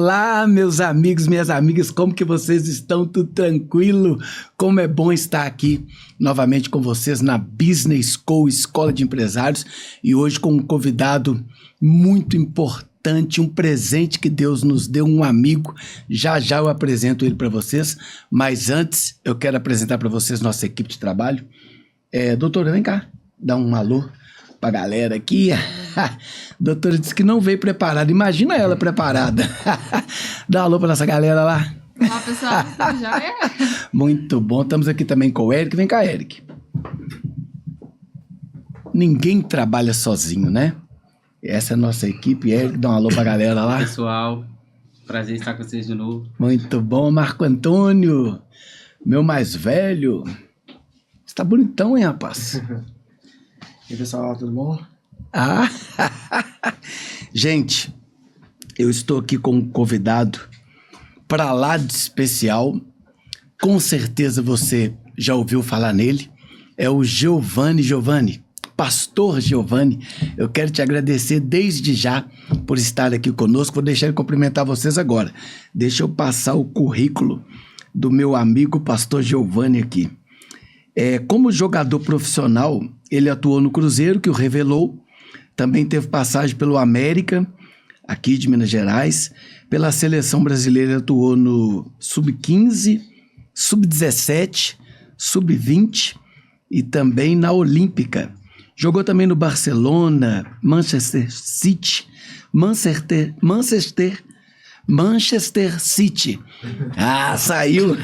Olá, meus amigos, minhas amigas, como que vocês estão? Tudo tranquilo? Como é bom estar aqui novamente com vocês na Business School, Escola de Empresários, e hoje com um convidado muito importante, um presente que Deus nos deu, um amigo. Já já eu apresento ele para vocês, mas antes eu quero apresentar para vocês nossa equipe de trabalho. Doutora, vem cá, dá um alô pra galera aqui. Doutora disse que não veio preparada. Imagina ela preparada. Dá um alô pra nossa galera lá. Olá, pessoal. Já é? Muito bom. Estamos aqui também com o Eric. Vem cá, Eric. Ninguém trabalha sozinho, né? Essa é a nossa equipe. Eric, dá um alô pra galera lá. Pessoal, prazer estar com vocês de novo. Muito bom. Marco Antônio, meu mais velho. Você tá bonitão, hein, rapaz? E aí, pessoal, tudo bom? Gente, eu estou aqui com um convidado para lá de especial. Com certeza você já ouviu falar nele. É o Giovanni, Pastor Giovanni. Eu quero te agradecer desde já por estar aqui conosco. Vou deixar ele cumprimentar vocês agora. Deixa eu passar o currículo do meu amigo Pastor Giovanni aqui. Como jogador profissional, ele atuou no Cruzeiro, que o revelou. Também teve passagem pelo América, aqui de Minas Gerais. Pela seleção brasileira, atuou no Sub-15, Sub-17, Sub-20 e também na Olímpica. Jogou também no Barcelona, Manchester City, Manchester City. Saiu.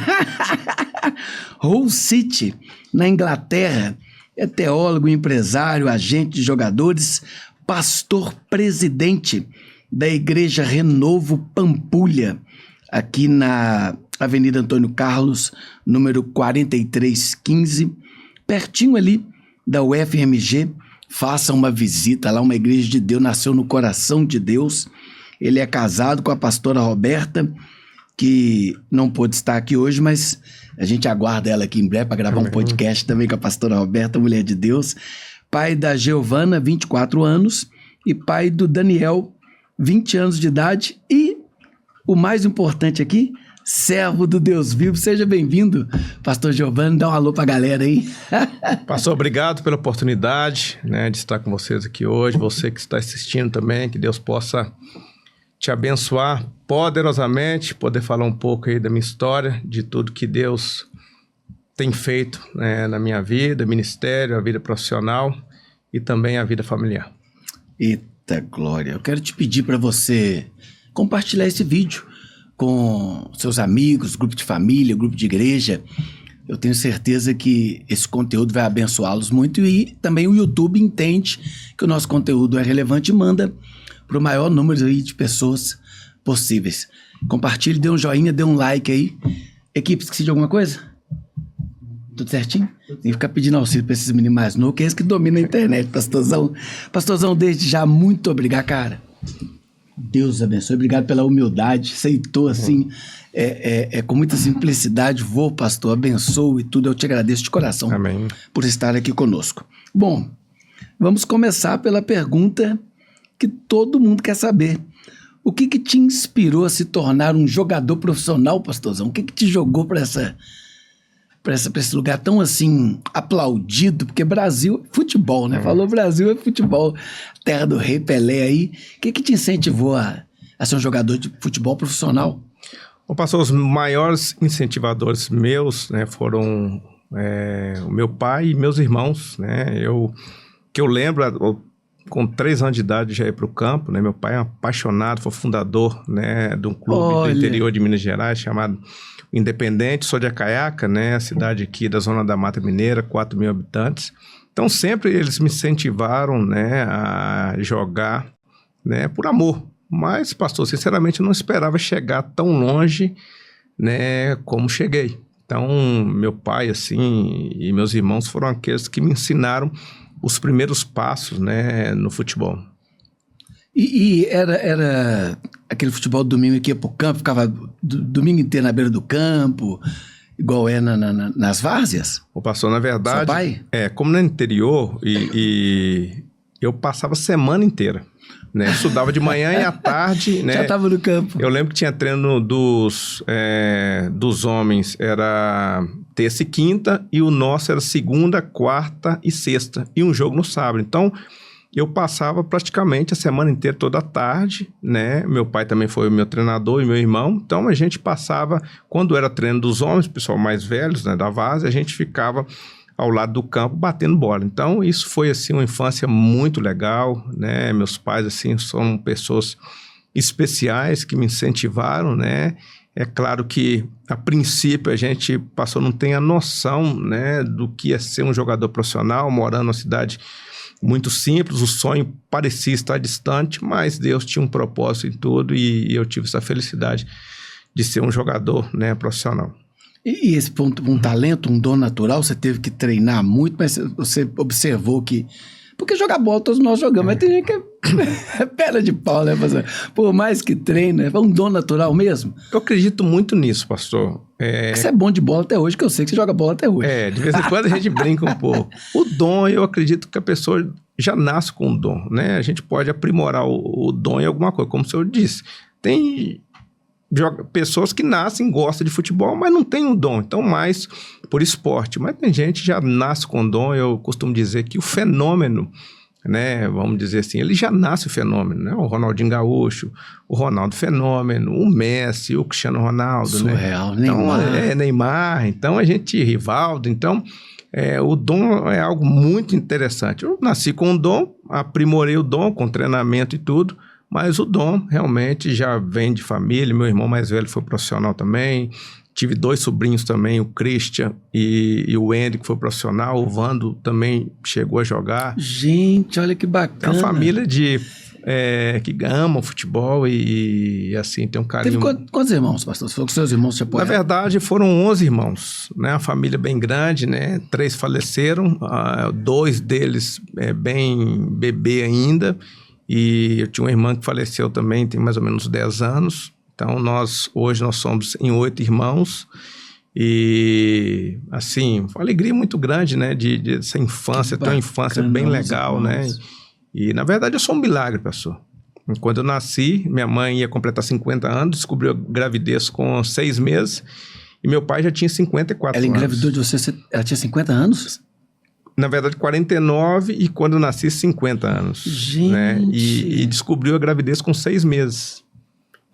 Hull City, na Inglaterra. É teólogo, empresário, agente de jogadores, pastor presidente da Igreja Renovo Pampulha, aqui na Avenida Antônio Carlos, número 4315, pertinho ali da UFMG. Faça uma visita lá, uma igreja de Deus, nasceu no coração de Deus. Ele é casado com a pastora Roberta, que não pôde estar aqui hoje, mas a gente aguarda ela aqui em breve para gravar um podcast também com a pastora Roberta, mulher de Deus. Pai da Giovana, 24 anos, e pai do Daniel, 20 anos de idade, e o mais importante aqui, servo do Deus vivo. Seja bem-vindo, pastor Giovanni. Dá um alô para a galera aí. Pastor, obrigado pela oportunidade, de estar com vocês aqui hoje. Você que está assistindo também, que Deus possa te abençoar poderosamente, poder falar um pouco aí da minha história, de tudo que Deus tem feito na minha vida, ministério, a vida profissional e também a vida familiar. Eita glória! Eu quero te pedir para você compartilhar esse vídeo com seus amigos, grupo de família, grupo de igreja. Eu tenho certeza que esse conteúdo vai abençoá-los muito, e também o YouTube entende que o nosso conteúdo é relevante e manda para o maior número aí de pessoas possíveis. Compartilhe, dê um joinha, dê um like aí. Equipe, esqueci de alguma coisa? Tudo certinho? Tem que ficar pedindo auxílio para esses meninos mais novos, que é esse que domina a internet, pastorzão. Pastorzão, desde já, muito obrigado, cara. Deus abençoe, obrigado pela humildade, aceitou assim, com muita simplicidade. Vou, pastor, abençoe e tudo. Eu te agradeço de coração. Amém. Por estar aqui conosco. Bom, vamos começar pela pergunta que todo mundo quer saber. O que te inspirou a se tornar um jogador profissional, pastorzão? O que te jogou para esse lugar tão assim aplaudido? Porque Brasil é futebol, né? Falou Brasil é futebol, terra do rei Pelé aí. O que te incentivou a ser um jogador de futebol profissional? Bom, pastor, os maiores incentivadores meus foram o meu pai e meus irmãos. Que eu lembro, com 3 anos de idade já ia para o campo, Meu pai é um apaixonado, foi fundador, de um clube do interior de Minas Gerais chamado Independente. Sou de Acaiaca, a cidade aqui da zona da Mata Mineira, 4 mil habitantes. Então sempre eles me incentivaram, a jogar, por amor. Mas, pastor, sinceramente eu não esperava chegar tão longe, como cheguei. Então meu pai, assim, e meus irmãos foram aqueles que me ensinaram os primeiros passos, no futebol. E era aquele futebol do domingo que ia pro campo, ficava domingo inteiro na beira do campo, igual nas várzeas? O pastor, na verdade, seu pai? Como no interior, e eu passava a semana inteira. né? Estudava de manhã e à tarde, né? Já estava no campo. Eu lembro que tinha treino dos homens, era terça e quinta, e o nosso era segunda, quarta e sexta, e um jogo no sábado. Então, eu passava praticamente a semana inteira, toda a tarde, né? Meu pai também foi o meu treinador e meu irmão. Então, a gente passava, quando era treino dos homens, pessoal mais velhos, né, da Várzea, a gente ficava ao lado do campo batendo bola. Então, isso foi, assim, uma infância muito legal, né? Meus pais, assim, são pessoas especiais que me incentivaram, né? É claro que, a princípio, a gente não tem a noção, né, do que é ser um jogador profissional, morando numa cidade muito simples, o sonho parecia estar distante, mas Deus tinha um propósito em tudo e eu tive essa felicidade de ser um jogador, né, profissional. E esse ponto, um talento, um dom natural, você teve que treinar muito, mas você observou que... Porque jogar bola todos nós jogamos, mas tem gente que é perna de pau, né? Por mais que treine, é um dom natural mesmo. Eu acredito muito nisso, pastor. Você é bom de bola até hoje, que eu sei que você joga bola até hoje. De vez em quando a gente brinca um pouco. O dom, eu acredito que a pessoa já nasce com o dom, né? A gente pode aprimorar o dom em alguma coisa, como o senhor disse. Tem pessoas que nascem, gostam de futebol, mas não tem um dom, então mais por esporte. Mas tem gente que já nasce com dom. Eu costumo dizer que o fenômeno, né, vamos dizer assim, ele já nasce o fenômeno, né? O Ronaldinho Gaúcho, o Ronaldo Fenômeno, o Messi, o Cristiano Ronaldo, surreal, né? Então, Neymar, então a gente, Rivaldo, então o dom é algo muito interessante. Eu nasci com o dom, aprimorei o dom com treinamento e tudo, mas o dom realmente já vem de família. Meu irmão mais velho foi profissional também. Tive 2 sobrinhos também, o Christian e o Andy, que foi profissional. O Vando também chegou a jogar. Gente, olha que bacana. É uma família que ama o futebol e assim, tem um carinho... Teve quantos irmãos, pastor? Você falou que seus irmãos te apoiaram? Na verdade, foram 11 irmãos, né? Uma família bem grande, né? 3 faleceram, 2 deles bem bebê ainda. E eu tinha uma irmã que faleceu também, tem mais ou menos 10 anos. Então, hoje nós somos em 8 irmãos. E, assim, uma alegria muito grande, né? De essa infância, ter uma infância bem legal, né? E, na verdade, eu sou um milagre, pastor. Quando eu nasci, minha mãe ia completar 50 anos, descobriu a gravidez com 6 meses. E meu pai já tinha 54 anos. Ela engravidou de você, ela tinha 50 anos? Na verdade, 49 e quando eu nasci, 50 anos. Gente! Né? E descobriu a gravidez com 6 meses.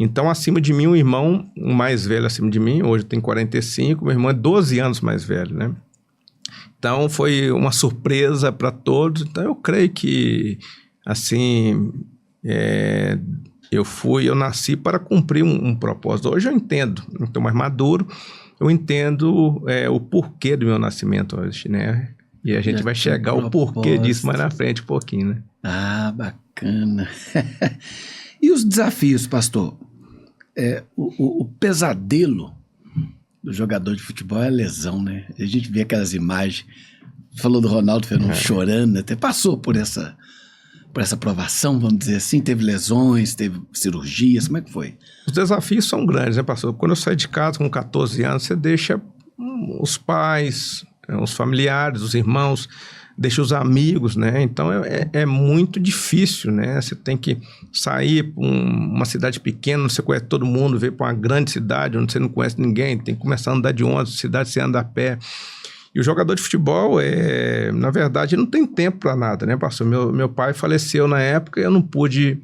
Então, acima de mim, um irmão mais velho acima de mim, hoje tem 45, meu irmão é 12 anos mais velho, né? Então, foi uma surpresa para todos. Então, eu creio que, assim, eu nasci para cumprir um propósito. Hoje eu entendo, não estou mais maduro, eu entendo o porquê do meu nascimento hoje, né? E a gente vai chegar ao porquê disso mais na frente um pouquinho, né? Ah, bacana. E os desafios, pastor? O pesadelo do jogador de futebol é a lesão, né? A gente vê aquelas imagens, falou do Ronaldo Fenômeno chorando, até passou por essa provação, vamos dizer assim, teve lesões, teve cirurgias, como é que foi? Os desafios são grandes, né, pastor? Quando eu saí de casa com 14 anos, você deixa os pais, os familiares, os irmãos, deixa os amigos, né? Então é muito difícil, né? Você tem que sair para uma cidade pequena, onde você conhece todo mundo, vir para uma grande cidade onde você não conhece ninguém, tem que começar a andar de ônibus, cidade você anda a pé. E o jogador de futebol, na verdade, não tem tempo para nada, né, pastor? Meu pai faleceu na época e eu não pude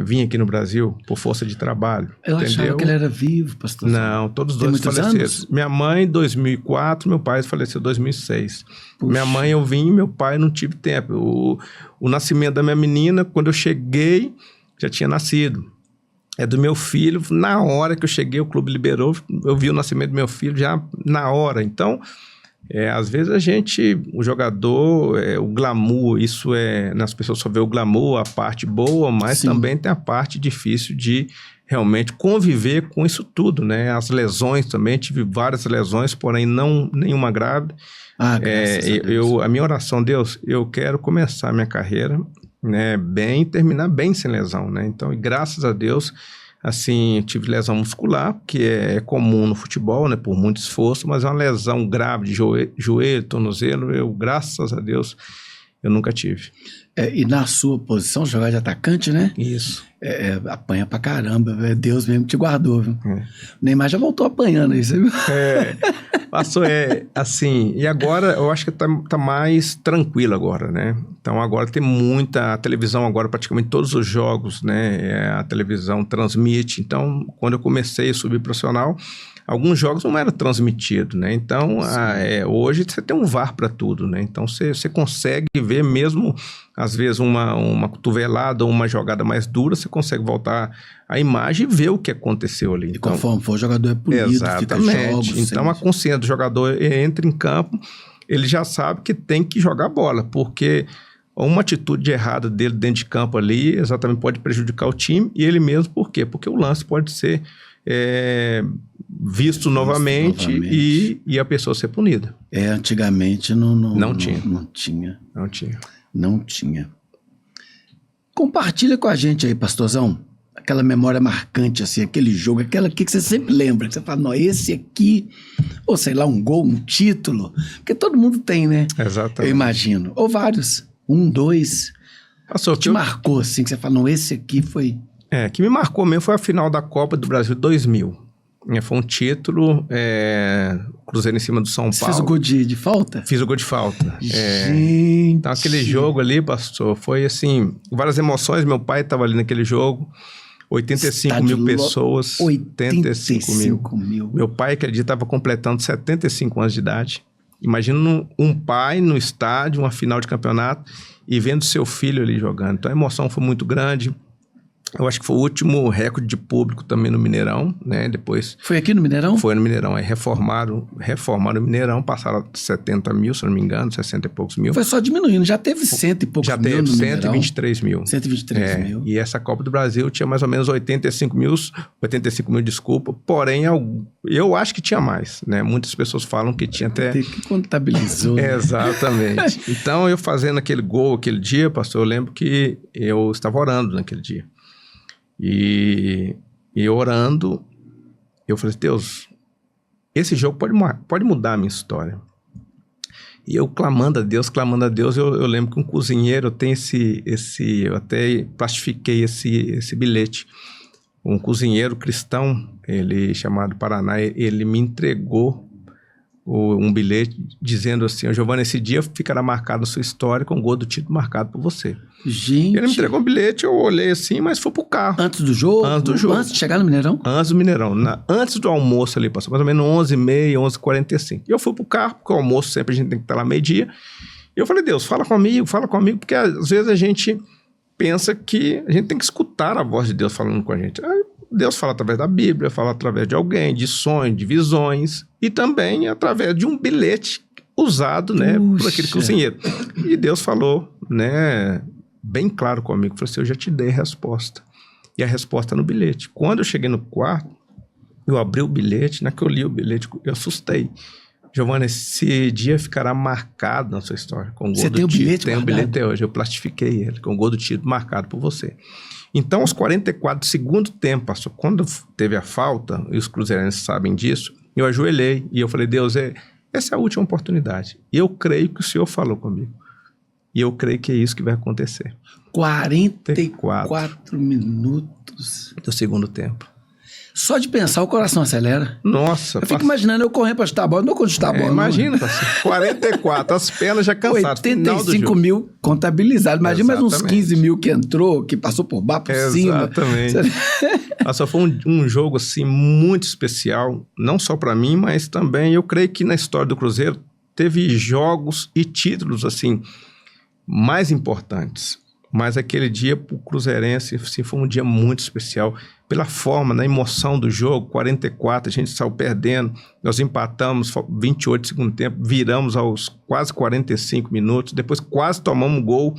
vir aqui no Brasil por força de trabalho. Eu achava que ele era vivo, pastor. Não, todos os dois faleceram. Anos? Minha mãe em 2004, meu pai faleceu em 2006. Puxa. Minha mãe eu vim, meu pai não tive tempo. O nascimento da minha menina, quando eu cheguei, já tinha nascido. Do meu filho, na hora que eu cheguei, o clube liberou, eu vi o nascimento do meu filho já na hora. Então, às vezes o jogador, o glamour, as pessoas só vê o glamour, a parte boa, mas Sim. também tem a parte difícil de realmente conviver com isso tudo, né? As lesões também, tive várias lesões, porém não nenhuma grave. A minha oração, Deus, eu quero começar a minha carreira, né, bem, terminar bem sem lesão, né? Então, e graças a Deus, assim, eu tive lesão muscular, que é comum no futebol, né, por muito esforço, mas é uma lesão grave de joelho, tornozelo, graças a Deus, eu nunca tive. E na sua posição, jogar de atacante, né? Isso. Apanha pra caramba, Deus mesmo te guardou, viu? O Neymar já voltou apanhando aí, você viu? Passou, assim, e agora eu acho que tá mais tranquilo agora, né? Então agora tem a televisão agora, praticamente todos os jogos, né? A televisão transmite, então quando eu comecei a subir profissional, alguns jogos não eram transmitidos, né? Então, hoje você tem um VAR para tudo, né? Então, você consegue ver mesmo, às vezes, uma cotovelada ou uma jogada mais dura, você consegue voltar a imagem e ver o que aconteceu ali. E conforme for, o jogador é punido, exatamente. Fica jogos. Então, a consciência do jogador entra em campo, ele já sabe que tem que jogar bola, porque uma atitude errada dele dentro de campo ali, exatamente pode prejudicar o time e ele mesmo, por quê? Porque o lance pode ser visto novamente. E a pessoa ser punida. Antigamente não tinha. Não tinha. Compartilha com a gente aí, pastorzão, aquela memória marcante, assim, aquele jogo, aquela que você sempre lembra, que você fala, não, esse aqui, ou sei lá, um gol, um título, porque todo mundo tem, né? Exatamente. Eu imagino. Ou vários, 1, 2, Passou, te marcou, assim, que você fala, não, esse aqui foi... que me marcou mesmo foi a final da Copa do Brasil 2000. Foi um título, Cruzeiro em cima do São Paulo. Você fez o gol de falta? Fiz o gol de falta. Gente! Então aquele jogo ali, pastor, foi assim, várias emoções. Meu pai estava ali naquele jogo, 85 mil pessoas. 85 mil. Meu pai, aquele dia, estava completando 75 anos de idade. Imagina um pai no estádio, uma final de campeonato, e vendo seu filho ali jogando. Então a emoção foi muito grande. Eu acho que foi o último recorde de público também no Mineirão, né? Depois... Foi aqui no Mineirão? Foi no Mineirão. Aí reformaram o Mineirão, passaram de 70 mil, se não me engano, 60 e poucos mil. Foi só diminuindo, já teve 100 e poucos mil no Mineirão. Já teve 123 mil. 123 mil. E essa Copa do Brasil tinha mais ou menos 85 mil, desculpa, porém eu acho que tinha mais, né? Muitas pessoas falam que tinha até... Que contabilizou. Exatamente. Então, eu fazendo aquele gol aquele dia, pastor, eu lembro que eu estava orando naquele dia. E orando, eu falei, Deus, esse jogo pode mudar a minha história. E eu clamando a Deus, eu lembro que um cozinheiro tem eu até plastifiquei esse bilhete. Um cozinheiro cristão, ele chamado Paraná, ele me entregou um bilhete dizendo assim, Giovanni, esse dia ficará marcado na sua história com o gol do título marcado por você. Gente! Ele me entregou um bilhete, eu olhei assim, mas foi pro carro. Antes do jogo? Antes do jogo. Antes de chegar no Mineirão? Antes do Mineirão. Antes do almoço ali, passou mais ou menos 11h30, 11h45. E eu fui pro carro, porque o almoço sempre a gente tem que estar lá meio-dia. E eu falei, Deus, fala comigo, porque às vezes a gente pensa que a gente tem que escutar a voz de Deus falando com a gente. Aí Deus fala através da Bíblia, fala através de alguém, de sonhos, de visões, e também através de um bilhete usado, né, por aquele cozinheiro. E Deus falou, né, bem claro comigo, falou assim, eu já te dei a resposta. E a resposta no bilhete. Quando eu cheguei no quarto, eu abri o bilhete, na que eu li o bilhete, eu assustei. Giovanni, esse dia ficará marcado na sua história. Com o gol você tem o bilhete Tem o bilhete até hoje, eu plastifiquei ele, com o gol do título marcado por você. Então, aos 44 do segundo tempo, pastor, quando teve a falta, e os cruzeirenses sabem disso, eu ajoelhei e eu falei, Deus, essa é a última oportunidade. E eu creio que o Senhor falou comigo. E eu creio que é isso que vai acontecer. 44 minutos. Do segundo tempo. Só de pensar, o coração acelera. Nossa. Eu fico imaginando eu correndo para chutar a bola. Não vou chutar a bola. Imagina, 44, as pernas já cansadas. 85 mil contabilizados. Imagina mais uns 15 mil que entrou, que passou por baixo, por cima. Exatamente. Só foi um jogo assim, muito especial, não só para mim, mas também eu creio que na história do Cruzeiro teve jogos e títulos assim mais importantes. Mas aquele dia, para o Cruzeirense, assim, foi um dia muito especial. Pela forma, na emoção do jogo, 44, a gente saiu perdendo. Nós empatamos 28 do segundo tempo, viramos aos quase 45 minutos. Depois quase tomamos um gol,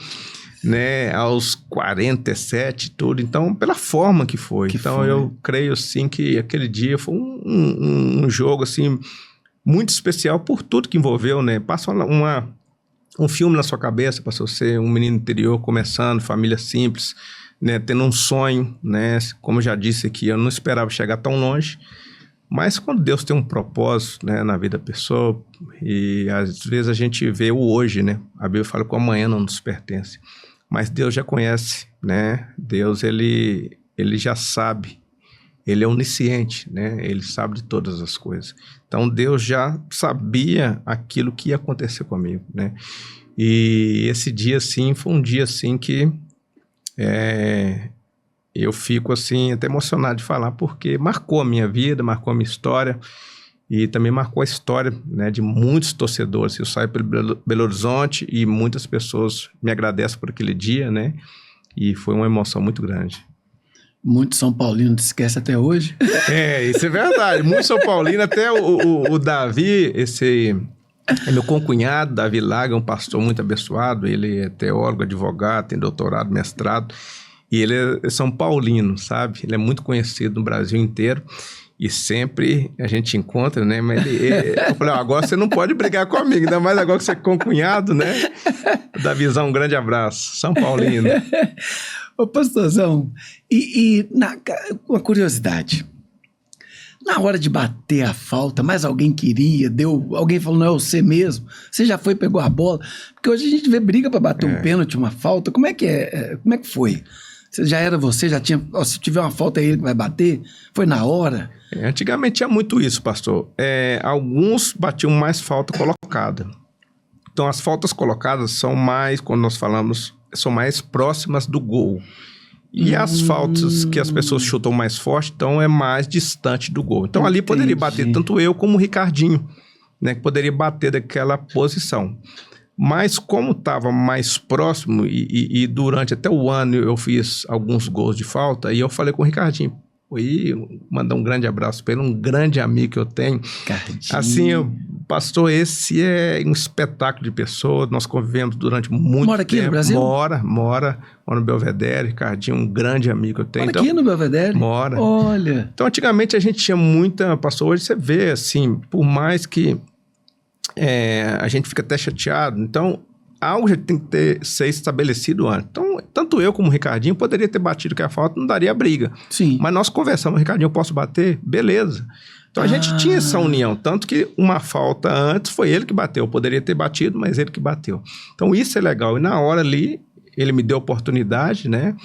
né, aos 47 tudo. Então, pela forma que foi. Eu creio, sim, que aquele dia foi um jogo, assim, muito especial por tudo que envolveu, né? Passa um filme na sua cabeça para você, um menino interior começando, família simples, né, tendo um sonho, né, como eu já disse aqui, eu não esperava chegar tão longe, mas quando Deus tem um propósito, né, na vida da pessoa, e às vezes a gente vê o hoje, né, a Bíblia fala que o amanhã não nos pertence. mas Deus já conhece, né? Deus, ele já sabe, ele é onisciente, né? Ele sabe de todas as coisas. Então, Deus já sabia aquilo que ia acontecer comigo, né? E esse dia, assim, foi um dia, assim, que eu fico, assim, até emocionado de falar, porque marcou a minha vida, marcou a minha história, e também marcou a história, né, de muitos torcedores. Eu saio pelo Belo Horizonte e muitas pessoas me agradecem por aquele dia, né? E foi uma emoção muito grande. Muitos São Paulinos esquecem até hoje. Isso é verdade. Muitos São Paulinos, até o Davi, esse é meu concunhado, Davi Laga, um pastor muito abençoado. Ele é teólogo, advogado, tem doutorado, mestrado. E ele é São Paulino, sabe? Ele é muito conhecido no Brasil inteiro. E sempre a gente encontra, né? Mas eu falei, agora você não pode brigar comigo, ainda mais agora que você é concunhado, né? Davizão, um grande abraço. São Paulino. Ô, pastorzão, uma curiosidade. Na hora de bater a falta, mais alguém queria, alguém falou, não é você mesmo, você já foi, pegou a bola. Porque hoje a gente vê briga para bater um pênalti, uma falta. Como é que foi? Você já era você, já tinha... se tiver uma falta, é ele que vai bater? Foi na hora? Antigamente tinha muito isso, pastor. Alguns batiam mais falta colocada. Então, as faltas colocadas são mais, quando nós falamos, são mais próximas do gol. E as faltas que as pessoas chutam mais forte, então é mais distante do gol. Então, ali poderia bater tanto eu como o Ricardinho, né? Que poderia bater daquela posição. Mas como estava mais próximo e durante até o ano eu fiz alguns gols de falta, e eu falei com o Ricardinho, mandar um grande abraço para ele, um grande amigo que eu tenho. Ricardinho. Assim, pastor, esse é um espetáculo de pessoa, nós convivemos durante muito tempo. Mora aqui no Brasil? Mora no Belvedere, Ricardinho, um grande amigo que eu tenho. Mora aqui no Belvedere? Mora. Olha. Então, antigamente a gente tinha muita, pastor, hoje você vê, assim, por mais que a gente fica até chateado. Então, algo já tem que ser estabelecido antes. Então, tanto eu como o Ricardinho poderia ter batido que a falta, não daria briga. Sim. Mas nós conversamos, Ricardinho, eu posso bater? Beleza. Então, a gente tinha essa união. Tanto que uma falta antes foi ele que bateu. Eu poderia ter batido, mas ele que bateu. Então, isso é legal. E na hora ali, ele me deu a oportunidade, né?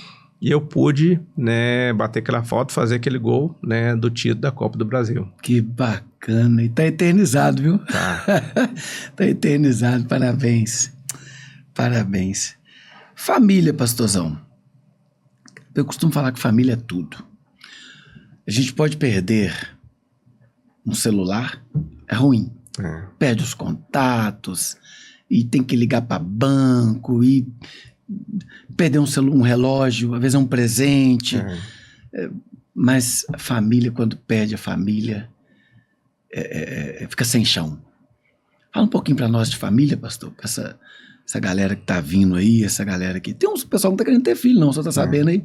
E eu pude, né, bater aquela falta, fazer aquele gol, né, do título da Copa do Brasil. Que bacana. E tá eternizado, viu? Tá. Tá eternizado. Parabéns. Parabéns. Família, pastorzão. Eu costumo falar que família é tudo. A gente pode perder um celular, é ruim. Perde os contatos, e tem que ligar para banco, e perder um relógio, às vezes é um presente. Mas a família, quando perde a família, fica sem chão. Fala um pouquinho para nós de família, pastor, essa galera que tá vindo aí, essa galera que... Tem uns pessoal que não tá querendo ter filho, não, só tá sabendo aí.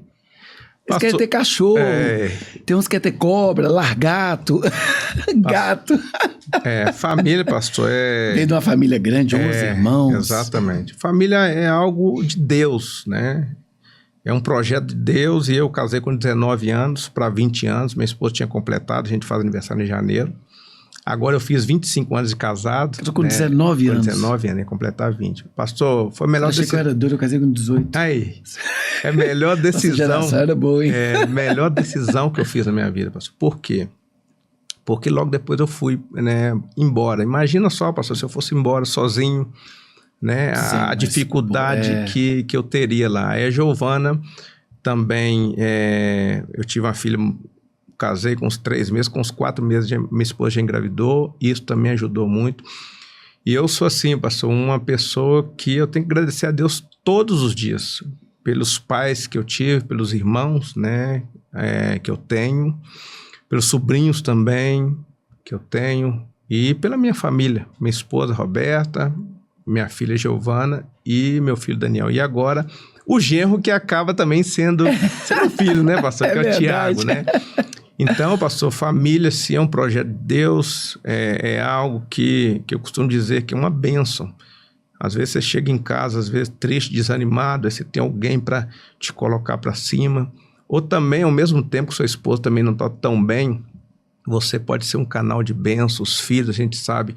Eles querem ter cachorro, tem uns que querem ter cobra, largato, gato. Família, pastor, Veio de uma família grande, 11 irmãos. Exatamente. Família é algo de Deus, né? É um projeto de Deus, e eu casei com 19 anos para 20 anos, minha esposa tinha completado, a gente faz aniversário em janeiro. Agora eu fiz 25 anos de casado. Eu tô com 19 anos. Com 19 anos, ia completar 20. Pastor, foi a melhor decisão. Eu achei que eu era duro, eu casei com 18. Aí, é a melhor decisão. Nossa geração era boa, hein? É a melhor decisão que eu fiz na minha vida, pastor. Por quê? Porque logo depois eu fui, né, embora. Imagina só, pastor, se eu fosse embora sozinho, né? A dificuldade que eu teria lá. A Giovana também, eu tive uma filha... Casei com uns 3 meses, com uns 4 meses minha esposa já engravidou, isso também ajudou muito. E eu sou assim, pastor, uma pessoa que eu tenho que agradecer a Deus todos os dias, pelos pais que eu tive, pelos irmãos, né, que eu tenho, pelos sobrinhos também que eu tenho, e pela minha família, minha esposa Roberta, minha filha Giovana e meu filho Daniel. E agora, o genro que acaba também sendo filho, né, pastor, que é o Tiago, né? Então, pastor, família, se é um projeto de Deus, é algo que eu costumo dizer que é uma bênção. Às vezes você chega em casa, às vezes triste, desanimado, aí você tem alguém para te colocar para cima. Ou também, ao mesmo tempo que sua esposa também não está tão bem, você pode ser um canal de bênção. Os filhos, a gente sabe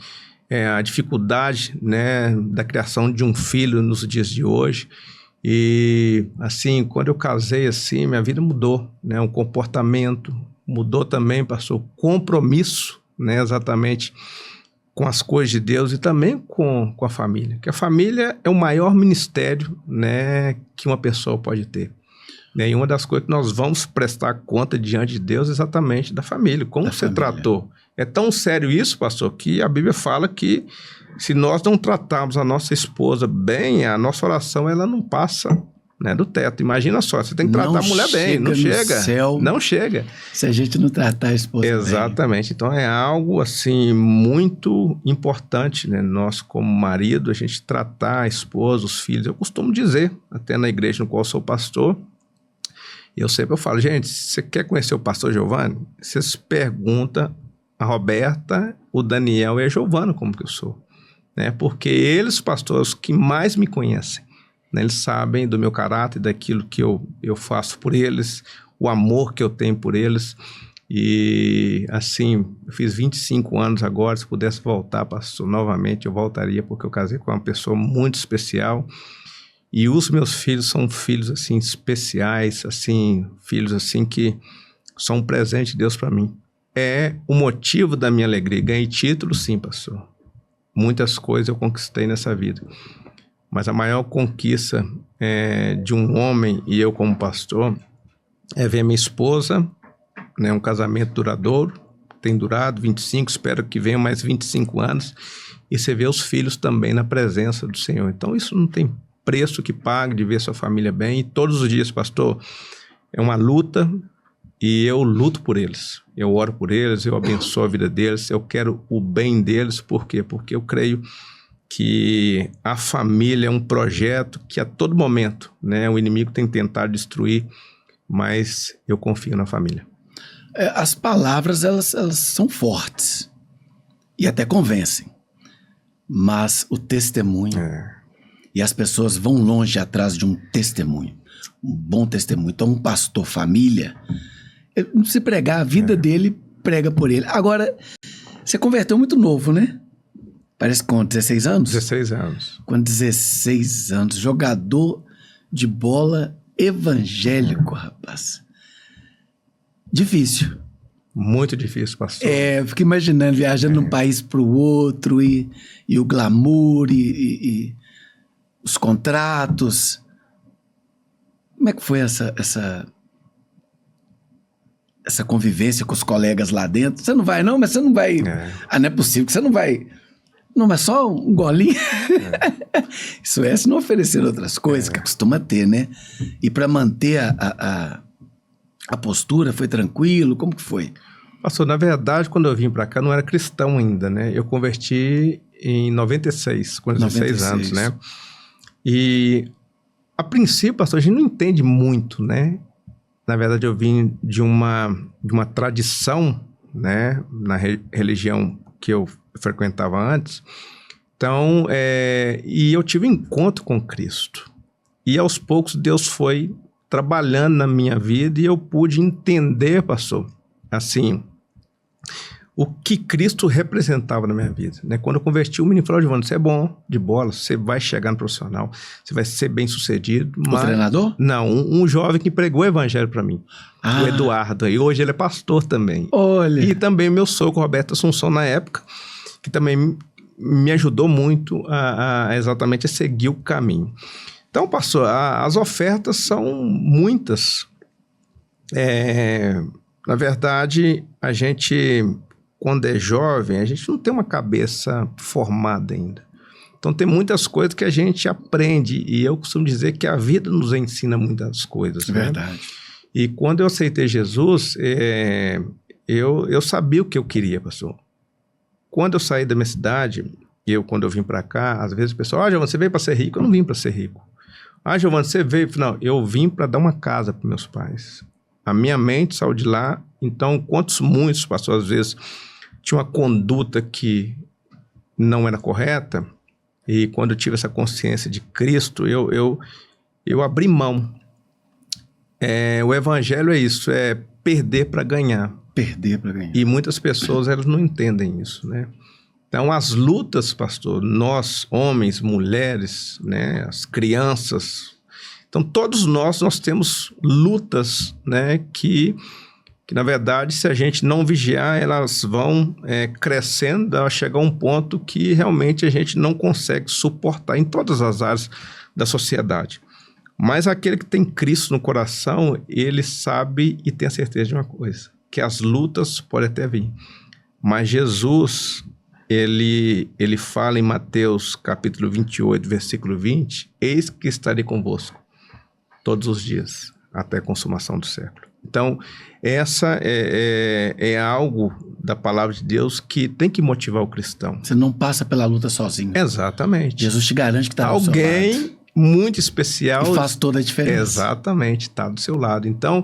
a dificuldade, né, da criação de um filho nos dias de hoje. E, assim, quando eu casei, assim, minha vida mudou, né? Um comportamento mudou também, pastor, compromisso, né? Exatamente com as coisas de Deus e também com a família. Porque a família é o maior ministério, né, que uma pessoa pode ter. E uma das coisas que nós vamos prestar conta diante de Deus é exatamente da família. Como Da você família. tratou? É tão sério isso, pastor, que a Bíblia fala que se nós não tratarmos a nossa esposa bem, a nossa oração ela não passa, né, do teto. Imagina só, você tem que tratar Não a mulher bem. Não chega no chega. céu. Não chega. Se a gente não tratar a esposa bem. Exatamente. Então é algo assim muito importante, né? Nós como marido, a gente tratar a esposa, os filhos. Eu costumo dizer, até na igreja no qual eu sou pastor, eu falo, gente, se você quer conhecer o pastor Giovanni, vocês perguntam a Roberta, o Daniel e a Giovana como que eu sou, né? Porque eles, pastores, que mais me conhecem, né? Eles sabem do meu caráter, daquilo que eu faço por eles, o amor que eu tenho por eles. E assim, eu fiz 25 anos agora, se pudesse voltar, pastor, novamente eu voltaria, porque eu casei com uma pessoa muito especial. E os meus filhos são filhos assim especiais, assim, filhos assim que são um presente de Deus para mim. É o motivo da minha alegria. Ganhei título, sim, pastor. Muitas coisas eu conquistei nessa vida. Mas a maior conquista de um homem e eu como pastor é ver minha esposa, né, um casamento duradouro, tem durado 25, espero que venha mais 25 anos, e você vê os filhos também na presença do Senhor. Então isso não tem preço que pague de ver sua família bem. E todos os dias, pastor, é uma luta e eu luto por eles. Eu oro por eles, eu abençoo a vida deles, eu quero o bem deles. Por quê? Porque eu creio que a família é um projeto que a todo momento, né, o inimigo tem tentado destruir, mas eu confio na família. As palavras, elas são fortes e até convencem, mas o testemunho, e as pessoas vão longe atrás de um testemunho, um bom testemunho. Então, um pastor família, ele não precisa pregar, a vida dele prega por ele. Agora, você converteu muito novo, né? Parece que com 16 anos? 16 anos. Com 16 anos, jogador de bola evangélico, rapaz. Difícil. Muito difícil, pastor. Eu fico imaginando, viajando de um país para o outro, e o glamour, e os contratos. Como é que foi essa convivência com os colegas lá dentro? Você não vai, não? Mas você não vai... não é possível que você não vai... Não, mas só um golinho. Isso se não oferecer outras coisas que costuma ter, né? E para manter a postura, foi tranquilo? Como que foi? Pastor, na verdade, quando eu vim para cá, não era cristão ainda, né? Eu converti em 96, com 16 anos, né? E, a princípio, pastor, a gente não entende muito, né? Na verdade, eu vim de uma tradição, né? Na religião que eu frequentava antes. Então, e eu tive um encontro com Cristo. E, aos poucos, Deus foi trabalhando na minha vida e eu pude entender, pastor, assim, o que Cristo representava na minha vida, né? Quando eu converti, o menino falou, Giovanni, você é bom de bola, você vai chegar no profissional, você vai ser bem sucedido. O treinador? Não, um jovem que pregou o evangelho para mim, o Eduardo, e hoje ele é pastor também. Olha. E também meu sogro, Roberto Assunção, na época, que também me ajudou muito a exatamente a seguir o caminho. Então, pastor, as ofertas são muitas. Na verdade, a gente, quando é jovem, a gente não tem uma cabeça formada ainda. Então, tem muitas coisas que a gente aprende. E eu costumo dizer que a vida nos ensina muitas coisas. É verdade. Né? E quando eu aceitei Jesus, eu sabia o que eu queria, pastor. Quando eu saí da minha cidade, quando eu vim para cá, às vezes o pessoal, Giovanni, você veio para ser rico? Eu não vim para ser rico. Giovanni, você veio? Não, eu vim para dar uma casa para meus pais. A minha mente saiu de lá. Então, muitos pastores, às vezes, tinham uma conduta que não era correta. E quando eu tive essa consciência de Cristo, eu abri mão. O evangelho é isso, é perder para ganhar. Perder para ganhar. E muitas pessoas, elas não entendem isso, né? Então, as lutas, pastor, nós, homens, mulheres, né, as crianças, Então, todos nós temos lutas, né, que na verdade, se a gente não vigiar, elas vão crescendo, a chegar a um ponto que realmente a gente não consegue suportar em todas as áreas da sociedade. Mas aquele que tem Cristo no coração, ele sabe e tem a certeza de uma coisa, que as lutas podem até vir. Mas Jesus, ele fala em Mateus capítulo 28, versículo 20, eis que estarei convosco todos os dias, até a consumação do século. Então, essa é algo da palavra de Deus que tem que motivar o cristão. Você não passa pela luta sozinho. Exatamente. Jesus te garante que está do seu lado. Alguém muito especial. E faz toda a diferença. Exatamente, está do seu lado. Então,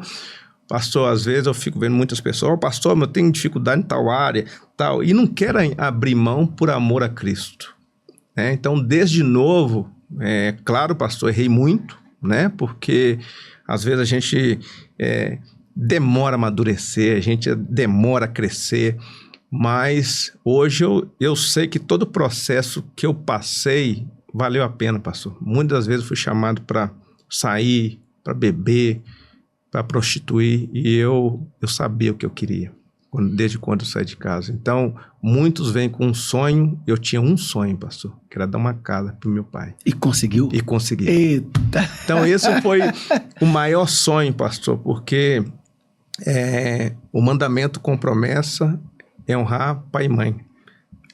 pastor, às vezes eu fico vendo muitas pessoas, pastor, eu tenho dificuldade em tal área, tal, e não querem abrir mão por amor a Cristo. Né? Então, desde novo, claro, pastor, errei muito, né? Porque às vezes a gente demora a amadurecer, a gente demora a crescer, mas hoje eu sei que todo o processo que eu passei valeu a pena, pastor. Muitas vezes eu fui chamado para sair, para beber, para prostituir, e eu sabia o que eu queria, desde quando eu saí de casa. Então, muitos vêm com um sonho, eu tinha um sonho, pastor, que era dar uma casa para o meu pai. E conseguiu? E consegui. Eita! Então, esse foi o maior sonho, pastor, porque o mandamento com promessa é honrar pai e mãe.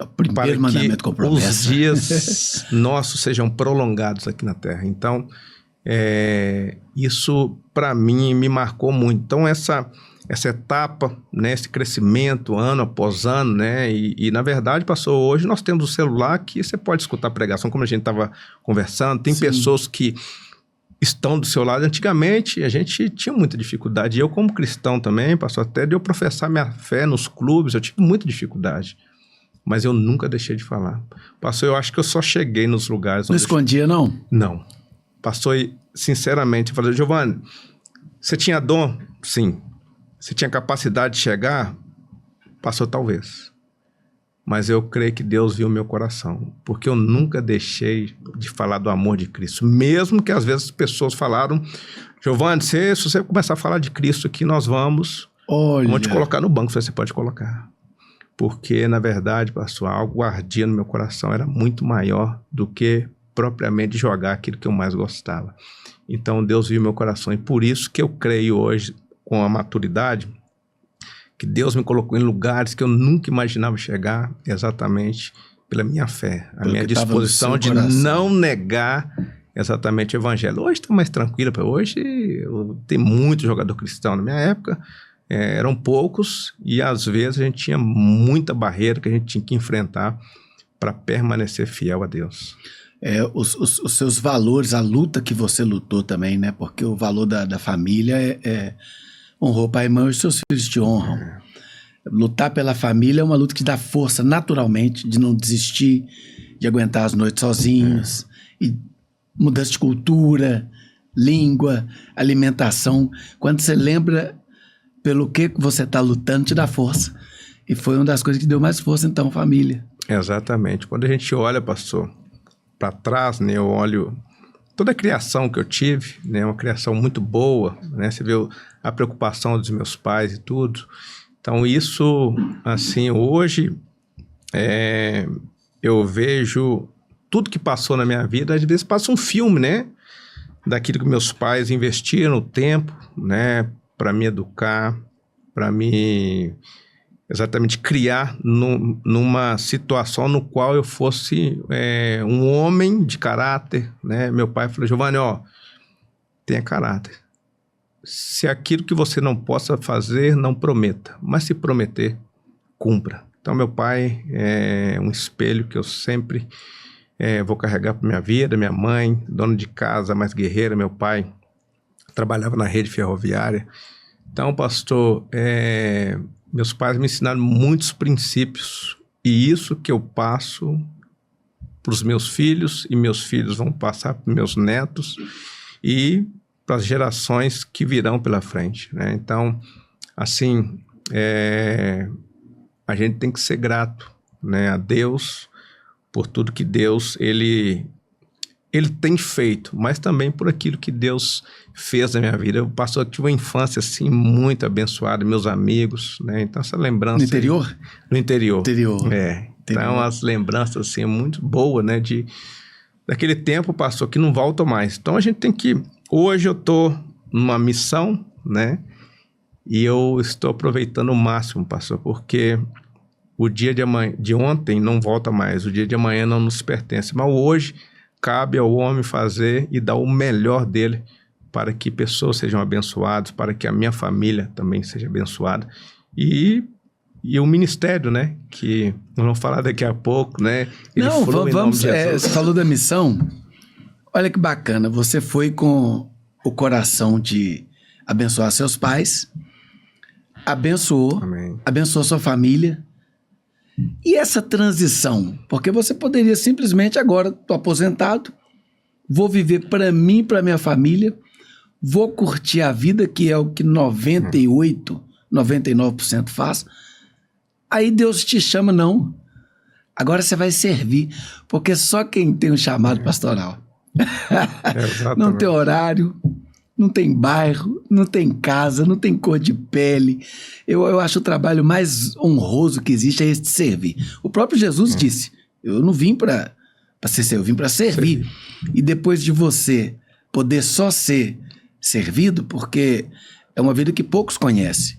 O primeiro mandamento com promessa. Os dias nossos sejam prolongados aqui na terra. Então, isso para mim me marcou muito. Então, essa etapa, né, esse crescimento ano após ano, né, e na verdade, pastor, hoje nós temos o celular que você pode escutar a pregação, como a gente estava conversando, tem Sim. pessoas que estão do seu lado. Antigamente, a gente tinha muita dificuldade, eu como cristão também, pastor, até de eu professar minha fé nos clubes, eu tive muita dificuldade, mas eu nunca deixei de falar. Pastor, eu acho que eu só cheguei nos lugares... Não escondia, não? Não. Pastor, sinceramente, eu falei, Giovanni, você tinha dom? Sim. Você tinha capacidade de chegar? Pastor, talvez. Mas eu creio que Deus viu o meu coração, porque eu nunca deixei de falar do amor de Cristo. Mesmo que às vezes as pessoas falaram, Giovanni, se você começar a falar de Cristo aqui, nós vamos te colocar no banco. Você pode colocar. Porque, na verdade, pastor, algo ardia no meu coração, era muito maior do que propriamente jogar aquilo que eu mais gostava. Então, Deus viu meu coração, e por isso que eu creio hoje, com a maturidade, que Deus me colocou em lugares que eu nunca imaginava chegar, exatamente pela minha fé, a minha disposição de não negar exatamente o evangelho. Hoje está mais tranquilo, hoje tem muito jogador cristão. Na minha época, eram poucos, e às vezes a gente tinha muita barreira que a gente tinha que enfrentar para permanecer fiel a Deus. Os seus valores, a luta que você lutou também, né? Porque o valor da família honrou pai e mãe, os seus filhos te honram. Lutar pela família é uma luta que dá força naturalmente, de não desistir, de aguentar as noites sozinhos, e mudança de cultura, língua, alimentação. Quando você lembra pelo que você está lutando, te dá força. E foi uma das coisas que deu mais força, então, família. Exatamente. Quando a gente olha, pastor, para trás, né, eu olho toda a criação que eu tive, né, uma criação muito boa, né, você vê a preocupação dos meus pais e tudo. Então, isso, assim, hoje, eu vejo tudo que passou na minha vida, às vezes passa um filme, né, daquilo que meus pais investiram o tempo, né, para me educar, para me exatamente criar numa situação no qual eu fosse um homem de caráter, né? Meu pai falou, Giovanni, tenha caráter. Se aquilo que você não possa fazer, não prometa. Mas se prometer, cumpra. Então, meu pai é um espelho que eu sempre vou carregar para minha vida. Minha mãe, dona de casa, mais guerreira. Meu pai trabalhava na rede ferroviária. Então, pastor, meus pais me ensinaram muitos princípios, e isso que eu passo para os meus filhos, e meus filhos vão passar para meus netos e para as gerações que virão pela frente, né? Então, assim, a gente tem que ser grato, né, a Deus por tudo que Deus, ele ele tem feito, mas também por aquilo que Deus fez na minha vida. Eu tive uma infância, assim, muito abençoada, meus amigos, né? Então, essa lembrança... No interior? No interior. Interior. É. Interior. Então, as lembranças, assim, muito boas, né? Daquele tempo, pastor, que não volta mais. Então, a gente tem que... Hoje eu estou numa missão, né? E eu estou aproveitando o máximo, pastor, porque o dia de ontem não volta mais, o dia de amanhã não nos pertence, mas hoje cabe ao homem fazer e dar o melhor dele para que pessoas sejam abençoadas, para que a minha família também seja abençoada. E o ministério, né, que nós vamos falar daqui a pouco, né? Não, vamos, você falou da missão, olha que bacana, você foi com o coração de abençoar seus pais, abençoou, Amém. Abençoou sua família. E essa transição? Porque você poderia simplesmente agora, estou aposentado, vou viver para mim, para minha família, vou curtir a vida, que é o que 98, 99% faz. Aí Deus te chama, não. Agora você vai servir, porque só quem tem um chamado pastoral. Não tem horário, não tem bairro, não tem casa, não tem cor de pele. Eu acho o trabalho mais honroso que existe é esse de servir. O próprio Jesus disse, eu não vim para ser eu vim para servir. E depois de você poder só ser servido, porque é uma vida que poucos conhecem.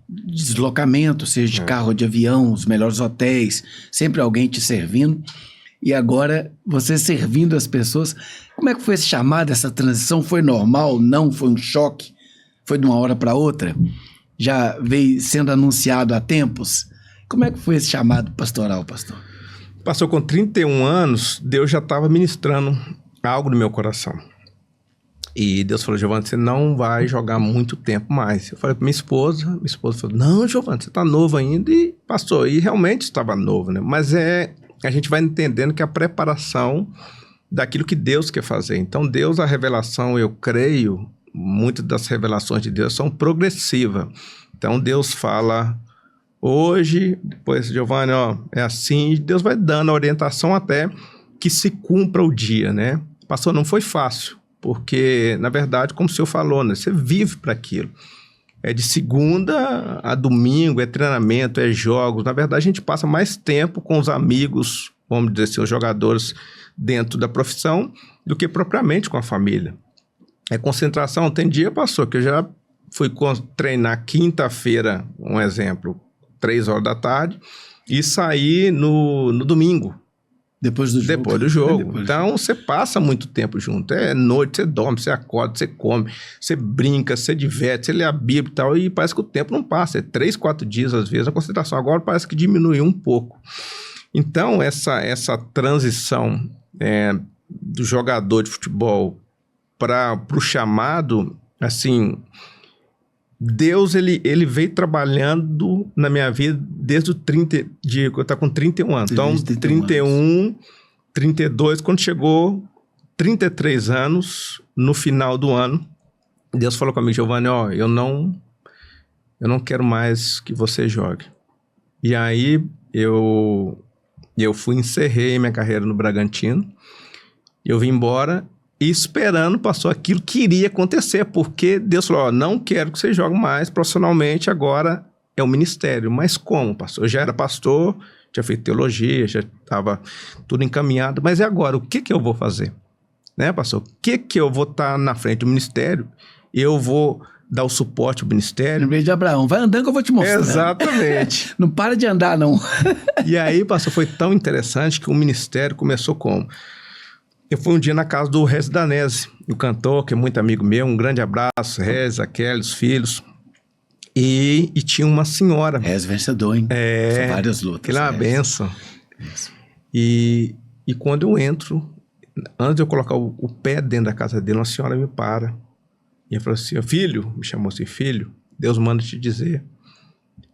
Deslocamento, seja de carro ou de avião, os melhores hotéis, sempre alguém te servindo. E agora, você servindo as pessoas. Como é que foi esse chamado, essa transição? Foi normal? Não? Foi um choque? Foi de uma hora para outra? Já veio sendo anunciado há tempos? Como é que foi esse chamado pastoral, pastor? Passou com 31 anos, Deus já estava ministrando algo no meu coração. E Deus falou, Giovanni, você não vai jogar muito tempo mais. Eu falei para minha esposa falou, não, Giovanni, você está novo ainda. E pastor, e realmente estava novo, né? Mas a gente vai entendendo que a preparação daquilo que Deus quer fazer. Então, Deus, a revelação, eu creio, muitas das revelações de Deus são progressivas. Então, Deus fala hoje, depois, Giovanni, ó, é assim, Deus vai dando a orientação até que se cumpra o dia, né? Pastor, não foi fácil, porque, na verdade, como o senhor falou, né? Você vive para aquilo. É de segunda a domingo, é treinamento, é jogos. Na verdade, a gente passa mais tempo com os amigos, vamos dizer assim, os jogadores dentro da profissão, do que propriamente com a família. É concentração. Tem dia, pastor, que eu já fui treinar quinta-feira, um exemplo, 3 horas da tarde, e sair no domingo. Depois do jogo. Depois do jogo. Então, você passa muito tempo junto. É noite, você dorme, você acorda, você come, você brinca, você diverte, você lê a Bíblia e tal, e parece que o tempo não passa. É 3, 4 dias, às vezes, a concentração. Agora parece que diminuiu um pouco. Então, essa transição do jogador de futebol para o chamado, assim, Deus, ele veio trabalhando na minha vida desde eu estava com 31 anos. Então, 31, 32, quando chegou 33 anos, no final do ano, Deus falou comigo, Giovanni, ó, eu não quero mais que você jogue. E aí, eu encerrei minha carreira no Bragantino, eu vim embora, e esperando, passou aquilo que iria acontecer, porque Deus falou, ó, não quero que você jogue mais profissionalmente, agora é o ministério. Mas como, pastor? Eu já era pastor, tinha feito teologia, já estava tudo encaminhado, mas e agora? O que eu vou fazer? Né, pastor? O que eu vou estar na frente do ministério? Eu vou dar o suporte ao ministério? Lembrei de Abraão, vai andando que eu vou te mostrar. Exatamente. Não para de andar, não. E aí, pastor, foi tão interessante que o ministério começou como? Eu fui um dia na casa do Rez Danese, o cantor, que é muito amigo meu, um grande abraço, Rez, a Kelly, os filhos. E tinha uma senhora. Rez vencedor, hein? São várias lutas. Aquilo é uma benção. E quando eu entro, antes de eu colocar o pé dentro da casa dele, uma senhora me para. E ela falou assim, filho, me chamou assim, filho, Deus manda te dizer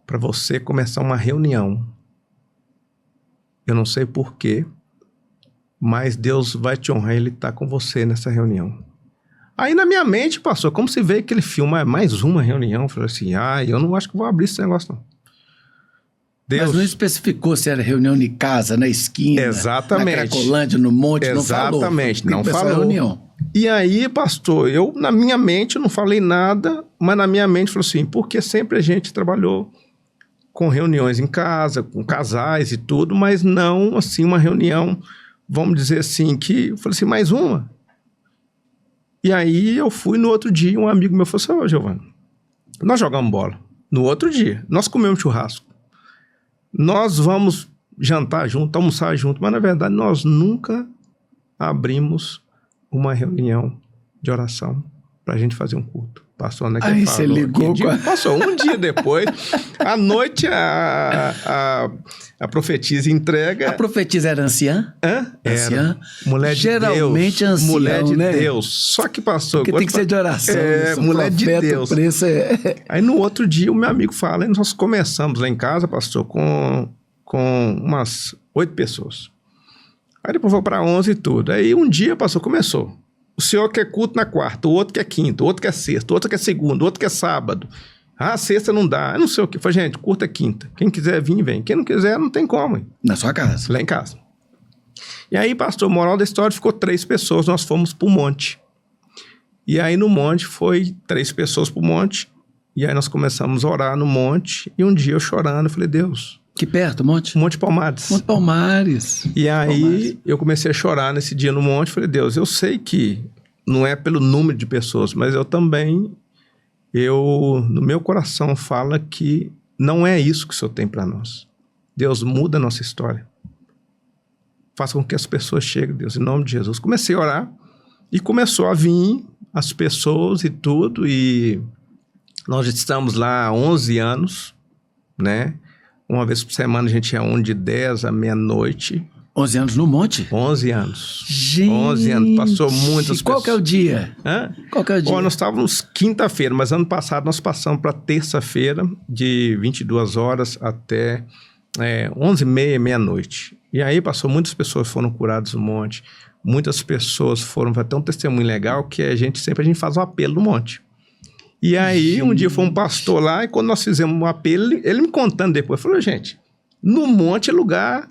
para você começar uma reunião. Eu não sei porquê, mas Deus vai te honrar, Ele está com você nessa reunião. Aí na minha mente passou, como se veio aquele filme, mais uma reunião. Eu falei assim, eu não acho que vou abrir esse negócio não. Deus. Mas não especificou se era reunião em casa, na esquina, Exatamente. na Cracolândia, no monte, Exatamente, não falou. não falou. Reunião. E aí, pastor, eu, na minha mente, eu não falei nada, mas na minha mente, falou assim, porque sempre a gente trabalhou com reuniões em casa, com casais e tudo, mas não, assim, uma reunião, vamos dizer assim, que, eu falei assim, mais uma. E aí, eu fui no outro dia, um amigo meu falou assim, ô, Giovanni, nós jogamos bola. No outro dia, nós comemos churrasco. Nós vamos jantar junto, almoçar junto, mas na verdade nós nunca abrimos uma reunião de oração para a gente fazer um culto. Passou naquele Aí você ligou com Passou um dia depois, à noite a profetisa entrega. A profetisa era anciã? Hã? Anciã? Mulher de Geralmente Deus. ancião, Mulher de né? Deus. Só que passou. Porque tem que ser de oração. É, isso, mulher de profeta, Deus. O preço é... Aí no outro dia o meu amigo fala, e nós começamos lá em casa, pastor, com umas 8 pessoas. Aí depois foi para 11 e tudo. Aí um dia, pastor, começou. O senhor quer culto na quarta, o outro quer quinta, o outro quer sexta, o outro quer segunda, o outro quer sábado. Ah, sexta não dá. Eu não sei o que. Falei, gente, culto é quinta. Quem quiser vir, vem. Quem não quiser, não tem como. Hein? Na sua casa. Lá em casa. E aí, pastor, moral da história, ficou 3 pessoas, nós fomos pro monte. E aí no monte foi 3 pessoas pro monte. E aí nós começamos a orar no monte. E um dia eu chorando, eu falei, Deus... Que perto, Monte? Monte Palmares. Monte Palmares. E aí Palmares. eu comecei a chorar nesse dia no monte. Falei, Deus, eu sei que não é pelo número de pessoas, mas eu também, no meu coração fala que não é isso que o Senhor tem para nós. Deus, muda a nossa história. Faça com que as pessoas cheguem, Deus, em nome de Jesus. Comecei a orar e começou a vir as pessoas e tudo. E nós estamos lá há 11 anos, né? Uma vez por semana a gente reúne de 10 à meia-noite. 11 anos no monte? 11 anos. Gente! 11 anos, passou muitas Qual que é o dia? Hã? Qual que é o dia? Ó, nós estávamos quinta-feira, mas ano passado nós passamos para terça-feira, de 22 horas até 11h30, meia-noite. E aí passou, muitas pessoas foram curadas no monte, muitas pessoas foram, vai ter um testemunho legal que a gente faz um apelo no monte. E aí, um dia foi um pastor lá, e quando nós fizemos um apelo, ele me contando depois, falou, gente, no monte é lugar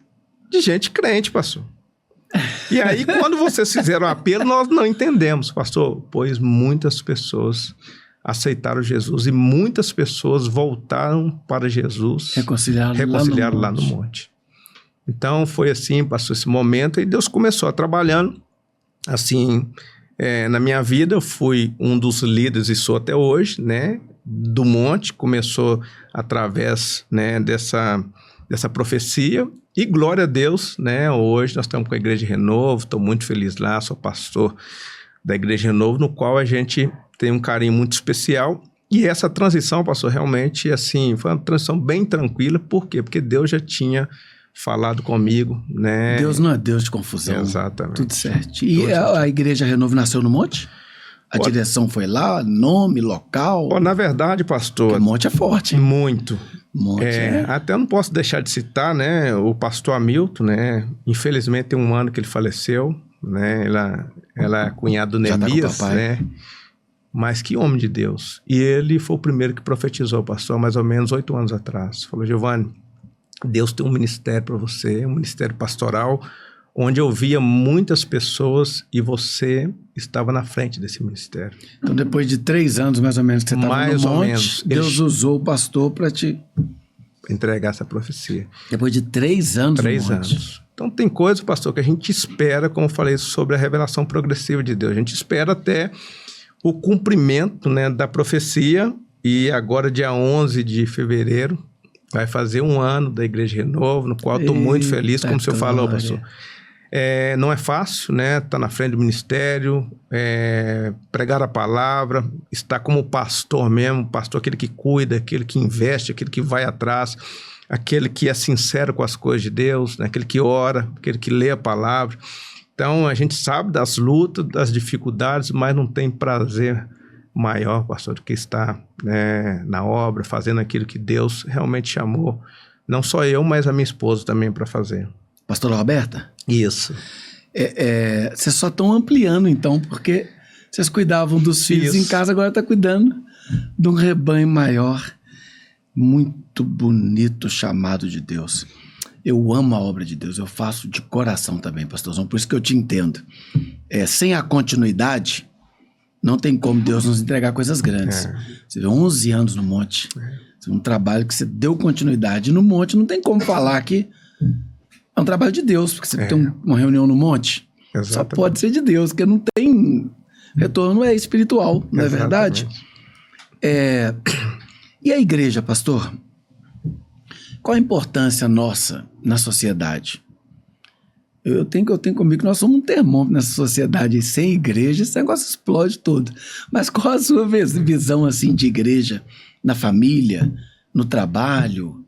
de gente crente, pastor. E aí, quando vocês fizeram o apelo, nós não entendemos, pastor, pois muitas pessoas aceitaram Jesus e muitas pessoas voltaram para Jesus, reconciliaram lá no monte. Então, foi assim, passou esse momento, e Deus começou a trabalhando, assim... na minha vida, eu fui um dos líderes, e sou até hoje, né, do monte. Começou através, né, dessa profecia. E glória a Deus, né, hoje nós estamos com a Igreja Renovo, estou muito feliz lá, sou pastor da Igreja Renovo, no qual a gente tem um carinho muito especial. E essa transição, pastor, realmente, assim, foi uma transição bem tranquila. Por quê? Porque Deus já tinha... falado comigo, né? Deus não é Deus de confusão. Exatamente. Tudo certo. E a Igreja Renovo nasceu no monte? A direção foi lá? Nome, local? Na verdade, pastor... Porque monte é forte, hein? Muito. Monte Até não posso deixar de citar, né? O pastor Hamilton, né? Infelizmente tem um ano que ele faleceu, né? Ela é cunhada do Neemias, né? Mas que homem de Deus. E ele foi o primeiro que profetizou, pastor, há mais ou menos 8 anos atrás. Falou, Giovanni, Deus tem um ministério para você, um ministério pastoral, onde eu via muitas pessoas e você estava na frente desse ministério. Então, depois de 3 anos, mais ou menos, que você estava no monte, mais ou menos. Deus usou o pastor para te... entregar essa profecia. Depois de 3 anos 3 no monte. anos. Então, tem coisas, pastor, que a gente espera, como eu falei, sobre a revelação progressiva de Deus. A gente espera até o cumprimento, né, da profecia, e agora, dia 11 de fevereiro, vai fazer 1 ano da Igreja Renovo, no qual estou muito feliz, como o senhor falou, pastor. Não é fácil, né? Estar na frente do ministério, pregar a palavra, estar como pastor mesmo, pastor aquele que cuida, aquele que investe, aquele que vai atrás, aquele que é sincero com as coisas de Deus, né? Aquele que ora, aquele que lê a palavra. Então, a gente sabe das lutas, das dificuldades, mas não tem prazer maior, pastor, do que estar, né, na obra, fazendo aquilo que Deus realmente chamou, não só eu, mas a minha esposa também para fazer. Pastora Roberta? Isso. Vocês só estão ampliando, então, porque vocês cuidavam dos filhos em casa, agora está cuidando de um rebanho maior. Muito bonito chamado de Deus. Eu amo a obra de Deus, eu faço de coração também, pastorzão, por isso que eu te entendo. Sem a continuidade, não tem como Deus nos entregar coisas grandes. Você vê 11 anos no monte, um trabalho que você deu continuidade no monte, não tem como falar que é um trabalho de Deus, porque você tem uma reunião no monte, Exatamente. só pode ser de Deus, porque não tem retorno, é espiritual, não é verdade? E a igreja, pastor? Qual a importância nossa na sociedade? Eu tenho comigo que nós somos um termômetro nessa sociedade. E sem igreja, esse negócio explode tudo. Mas qual a sua visão assim, de igreja na família, no trabalho,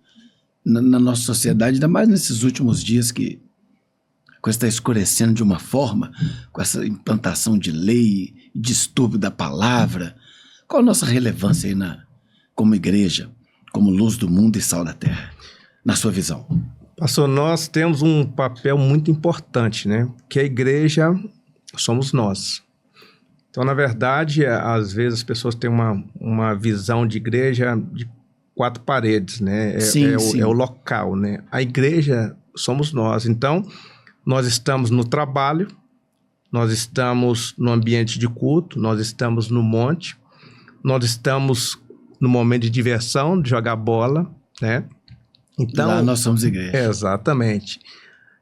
na nossa sociedade, ainda mais nesses últimos dias que a coisa está escurecendo de uma forma, com essa implantação de lei, distúrbio da palavra? Qual a nossa relevância aí como igreja, como luz do mundo e sal da terra, na sua visão? Pastor, nós temos um papel muito importante, né? Que a igreja somos nós. Então, na verdade, às vezes as pessoas têm uma visão de igreja de 4 paredes, né? Sim. É o local, né? A igreja somos nós. Então, nós estamos no trabalho, nós estamos no ambiente de culto, nós estamos no monte, nós estamos no momento de diversão, de jogar bola, né? Então, lá nós somos igreja. Exatamente.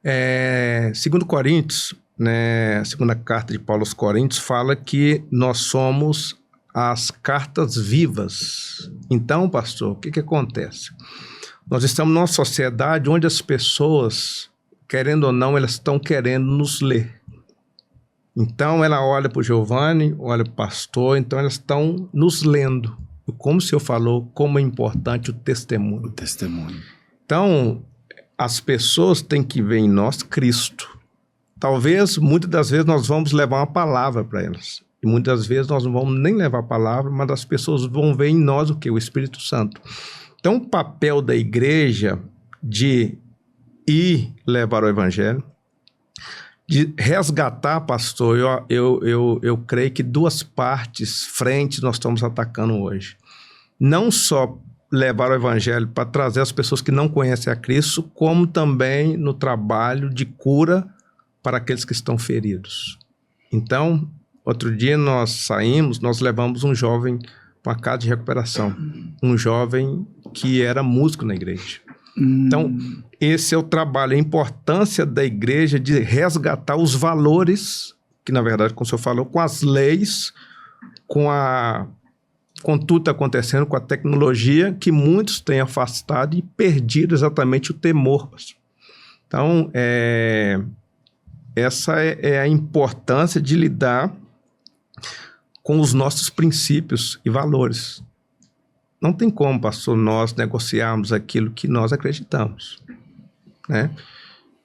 2 Coríntios, né, a segunda carta de Paulo aos Coríntios, fala que nós somos as cartas vivas. Então, pastor, o que acontece? Nós estamos numa sociedade onde as pessoas, querendo ou não, elas estão querendo nos ler. Então, ela olha para o Giovanni, olha para o pastor, então elas estão nos lendo. Como o senhor falou, como é importante o testemunho. O testemunho. Então, as pessoas têm que ver em nós Cristo. Talvez, muitas das vezes, nós vamos levar uma palavra para elas. E muitas das vezes nós não vamos nem levar a palavra, mas as pessoas vão ver em nós o quê? O Espírito Santo. Então, o papel da igreja de ir levar o evangelho, de resgatar, pastor, eu creio que 2 frentes nós estamos atacando hoje. Não só levar o evangelho para trazer as pessoas que não conhecem a Cristo, como também no trabalho de cura para aqueles que estão feridos. Então, outro dia nós levamos um jovem para uma casa de recuperação, um jovem que era músico na igreja. Então, esse é o trabalho, a importância da igreja de resgatar os valores, que na verdade, como o senhor falou, com as leis, com tudo que está acontecendo, com a tecnologia, que muitos têm afastado e perdido exatamente o temor. Então, essa é a importância de lidar com os nossos princípios e valores. Não tem como, pastor, nós negociarmos aquilo que nós acreditamos, né?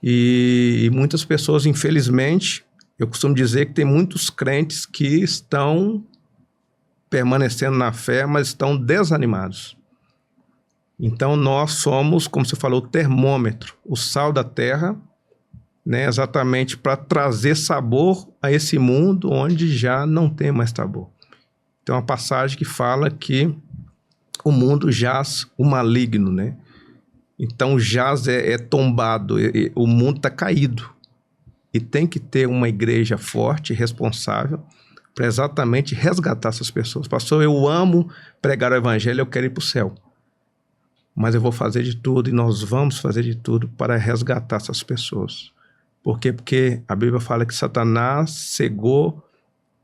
E muitas pessoas, infelizmente, eu costumo dizer que tem muitos crentes que estão permanecendo na fé, mas estão desanimados. Então, nós somos, como você falou, o termômetro, o sal da terra, né, exatamente para trazer sabor a esse mundo onde já não tem mais sabor. Tem uma passagem que fala que o mundo jaz o maligno, né? Então, jaz é tombado, o mundo está caído. E tem que ter uma igreja forte, responsável, para exatamente resgatar essas pessoas. Pastor, eu amo pregar o evangelho, eu quero ir para o céu. Mas eu vou fazer de tudo, e nós vamos fazer de tudo para resgatar essas pessoas. Por quê? Porque a Bíblia fala que Satanás cegou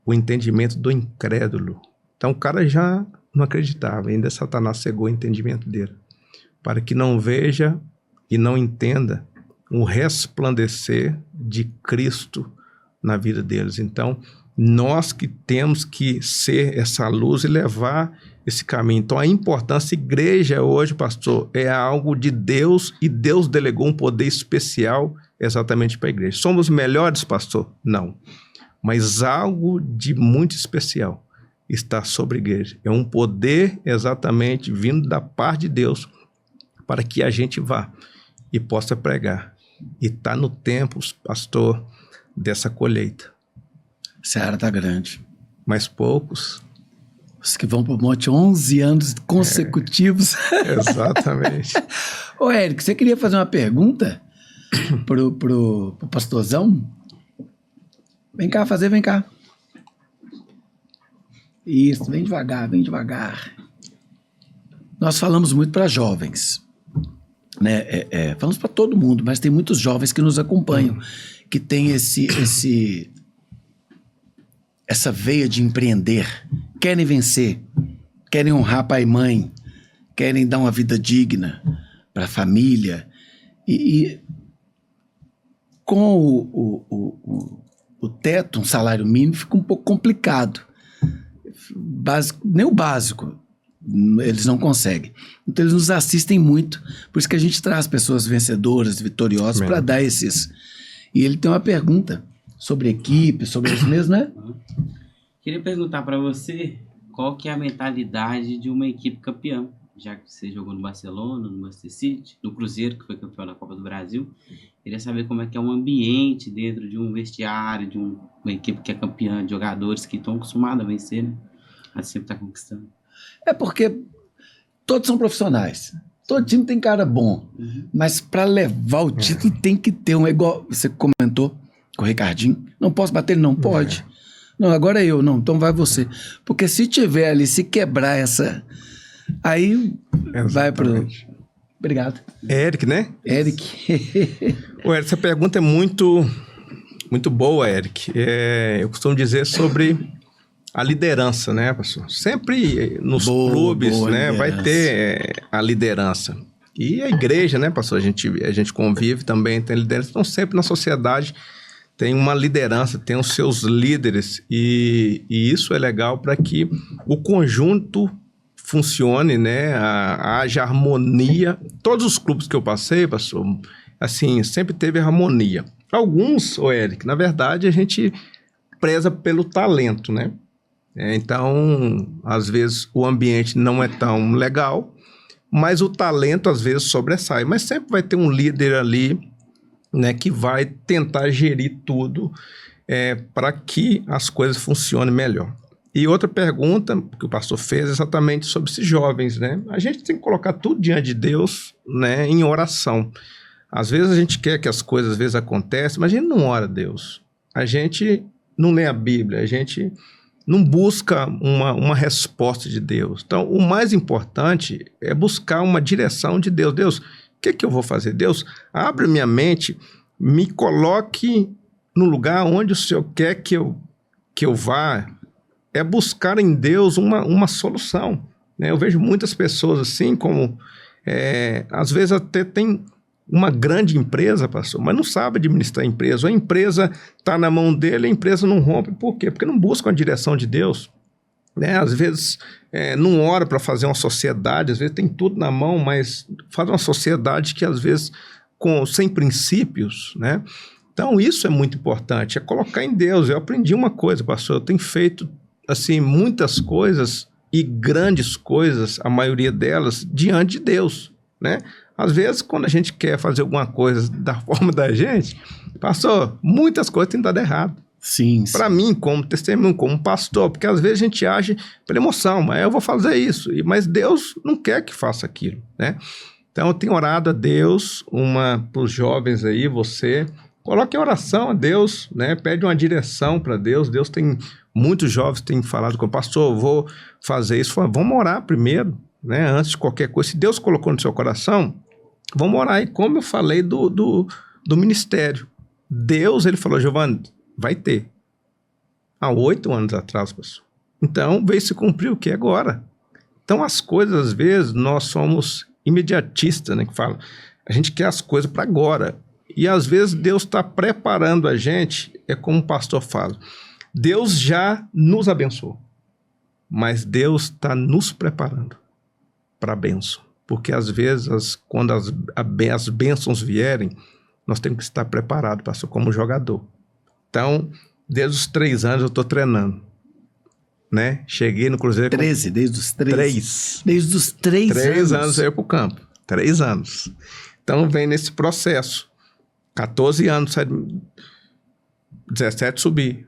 o entendimento do incrédulo. Então o cara já não acreditava, ainda Satanás cegou o entendimento dele. Para que não veja e não entenda o resplandecer de Cristo na vida deles. Então, nós que temos que ser essa luz e levar esse caminho. Então, a importância, igreja hoje, pastor, é algo de Deus, e Deus delegou um poder especial exatamente para a igreja. Somos melhores, pastor? Não. Mas algo de muito especial está sobre a igreja. É um poder exatamente vindo da parte de Deus para que a gente vá e possa pregar. E está no tempo, pastor, dessa colheita. A seara está grande. Mas poucos Os que vão pro monte 11 anos consecutivos. Exatamente. Ô, Érico, você queria fazer uma pergunta pro pastorzão? Vem cá fazer, vem cá. Isso, vem devagar, vem devagar. Nós falamos muito para jovens, né? Falamos para todo mundo, mas tem muitos jovens que nos acompanham, que têm essa veia de empreender, querem vencer, querem honrar pai e mãe, querem dar uma vida digna para a família. E com o teto, um salário mínimo, fica um pouco complicado. Nem o básico eles não conseguem. Então eles nos assistem muito, por isso que a gente traz pessoas vencedoras, vitoriosas, para dar esses... E ele tem uma pergunta sobre equipe, sobre isso mesmo, né? Queria perguntar para você qual que é a mentalidade de uma equipe campeã, já que você jogou no Barcelona, no Manchester City, no Cruzeiro, que foi campeão da Copa do Brasil. Queria saber como é que é um ambiente dentro de um vestiário, de uma equipe que é campeã, de jogadores que estão acostumados a vencer, né? A sempre estar conquistando. É porque todos são profissionais. Todo time tem cara bom. Mas para levar o título tem que ter um... Igual você comentou com o Ricardinho. Não posso bater ele? Não pode. Não, agora é eu. Não, então vai você. Porque se tiver ali, se quebrar essa... Aí vai pro... Obrigado. Eric, né? Eric. Ué, essa pergunta é muito boa, Eric. Eu costumo dizer sobre a liderança, né, pastor? Sempre nos clubes, né, vai ter a liderança. E a igreja, né, pastor? A gente convive também, tem liderança. Então, sempre na sociedade tem uma liderança, tem os seus líderes. E isso é legal para que o conjunto funcione, né? Haja harmonia. Todos os clubes que eu passei, pastor, assim, sempre teve harmonia. Alguns, Eric, na verdade, a gente preza pelo talento, né? Então, às vezes, o ambiente não é tão legal, mas o talento, às vezes, sobressai. Mas sempre vai ter um líder ali, né, que vai tentar gerir tudo para que as coisas funcionem melhor. E outra pergunta que o pastor fez exatamente sobre esses jovens, né? A gente tem que colocar tudo diante de Deus, né, em oração. Às vezes a gente quer que as coisas às vezes aconteçam, mas a gente não ora a Deus. A gente não lê a Bíblia, a gente não busca uma resposta de Deus. Então, o mais importante é buscar uma direção de Deus. Deus, o que eu vou fazer? Deus, abre minha mente, me coloque no lugar onde o Senhor quer que eu vá. É buscar em Deus uma solução, né? Eu vejo muitas pessoas assim, como às vezes até tem uma grande empresa, pastor, mas não sabe administrar a empresa. A empresa está na mão dele, a empresa não rompe. Por quê? Porque não busca a direção de Deus, né? Às vezes não ora para fazer uma sociedade, às vezes tem tudo na mão, mas faz uma sociedade que às vezes sem princípios, né? Então isso é muito importante, é colocar em Deus. Eu aprendi uma coisa, pastor, eu tenho feito assim, muitas coisas e grandes coisas, a maioria delas, diante de Deus, né? Às vezes, quando a gente quer fazer alguma coisa da forma da gente, pastor, muitas coisas têm dado errado. Sim. Para mim, como testemunho, como pastor, porque às vezes a gente age pela emoção, mas eu vou fazer isso, mas Deus não quer que faça aquilo, né? Então, eu tenho orado a Deus, para os jovens aí, você, coloque em oração a Deus, né? Pede uma direção para Deus. Deus tem... Muitos jovens têm falado com o pastor, eu vou fazer isso. Vamos orar primeiro, né? Antes de qualquer coisa. Se Deus colocou no seu coração, vamos orar. E como eu falei do ministério, Deus, ele falou, Giovanni, vai ter. Há 8 anos atrás, pastor. Então, veio se cumprir o que agora? Então, as coisas, às vezes, nós somos imediatistas, né? Que fala, a gente quer as coisas para agora. E, às vezes, Deus está preparando a gente, é como o pastor fala, Deus já nos abençoou, mas Deus está nos preparando para a bênção. Porque às vezes, quando as bênçãos vierem, nós temos que estar preparados, pastor, como jogador. Então, desde os 3 anos eu estou treinando, né? Cheguei no Cruzeiro... Desde os 3. Desde os 3 anos. 3 anos eu ia para o campo, 3 anos. Então, vem nesse processo. 14 anos, 17 subi.